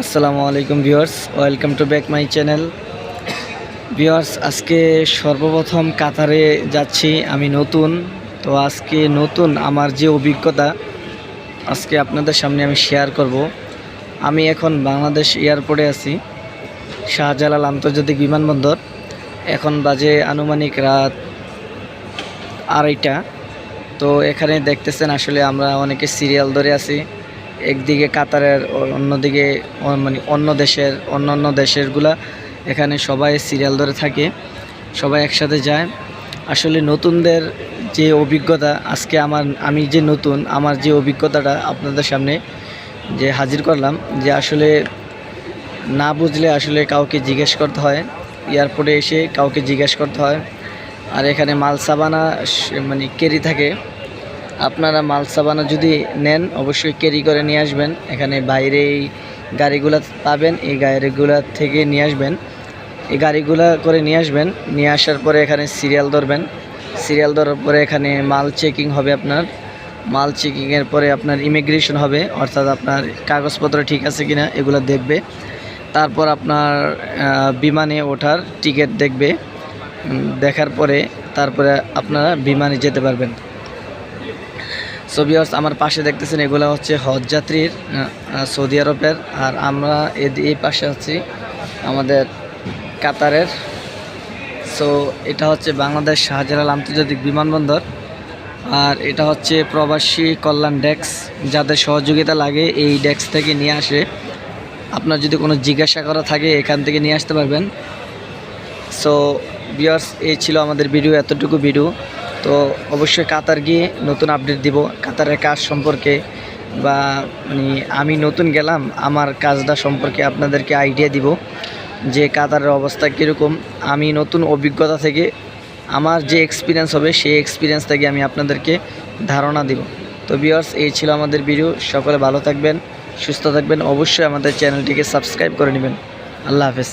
আসসালামু আলাইকুম viewers, welcome to back my channel. Viewers, আজকে সর্বপ্রথম কাতারে যাচ্ছি। আমি নতুন, তো আজকে নতুন আমার যে অভিজ্ঞতা আজকে আপনাদের সামনে আমি শেয়ার করব। আমি এখন বাংলাদেশ এয়ারপোর্টে আছি, শাহজালাল আন্তর্জাতিক বিমানবন্দর। এখন বাজে আনুমানিক রাত 2:30। তো এখানে দেখতেছেন আসলে আমরা অনেকে সিরিয়াল ধরে আছি। একদিকে কাতারের, অন্যদিকে অন্য দেশেরগুলা এখানে সবাই সিরিয়াল ধরে থাকে, সবাই একসাথে যায়। আসলে নতুনদের যে অভিজ্ঞতা আজকে আমি যে নতুন, আমার যে অভিজ্ঞতাটা আপনাদের সামনে যে হাজির করলাম, যে আসলে না বুঝলে আসলে কাউকে জিজ্ঞেস করতে হয়, এয়ারপোর্টে এসে কাউকে জিজ্ঞেস করতে হয়। আর এখানে মালসাবানা ক্যারি থাকে। আপনারা মালসাবানা যদি নেন অবশ্যই ক্যারি করে নিয়ে আসবেন। এখানে বাইরে এই গাড়িগুলো পাবেন, এই গাড়িগুলো থেকে নিয়ে আসবেন, এই গাড়িগুলো করে নিয়ে আসবেন। নিয়ে আসার পরে এখানে সিরিয়াল ধরবেন। সিরিয়াল ধরার পরে এখানে মাল চেকিং হবে। আপনার মাল চেকিংয়ের পরে আপনার ইমিগ্রেশন হবে, অর্থাৎ আপনার কাগজপত্র ঠিক আছে কিনা এগুলো দেখবে। তারপর আপনার বিমানে ওঠার টিকিট দেখবে। দেখার পরে তারপরে আপনারা বিমানে যেতে পারবেন। সো ভিউয়ার্স, আমার পাশে দেখতেছেন এগুলো হচ্ছে হজ যাত্রীর সৌদি আরবের, আর আমরা এই পাশে আছি আমাদের কাতারের। সো এটা হচ্ছে বাংলাদেশ শাহজালাল আন্তর্জাতিক বিমানবন্দর, আর এটা হচ্ছে প্রবাসী কল্যাণ ডেস্ক। যাদের সহযোগিতা লাগে এই ডেস্ক থেকে নিয়ে আসে। আপনার যদি কোনো জিজ্ঞাসা করা থাকে এখান থেকে নিয়ে আসতে পারবেন। সো ভিউয়ার্স, এই ছিল আমাদের ভিডিও, এতটুকু ভিডিও। তো অবশ্যই কাতার গিয়ে নতুন আপডেট দিব কাতারের কাজ সম্পর্কে, বা আমি নতুন গেলাম আমার কাজটা সম্পর্কে আপনাদেরকে আইডিয়া দিব যে কাতারের অবস্থা কীরকম। আমি নতুন অভিজ্ঞতা থেকে আমার যে এক্সপিরিয়েন্স হবে সেই এক্সপিরিয়েন্স থেকে আমি আপনাদেরকে ধারণা দিব। তো ভিউয়ার্স, এই ছিল আমাদের ভিডিও। সকলে ভালো থাকবেন, সুস্থ থাকবেন। অবশ্যই আমাদের চ্যানেলটিকে সাবস্ক্রাইব করে নেবেন। আল্লাহ হাফেজ।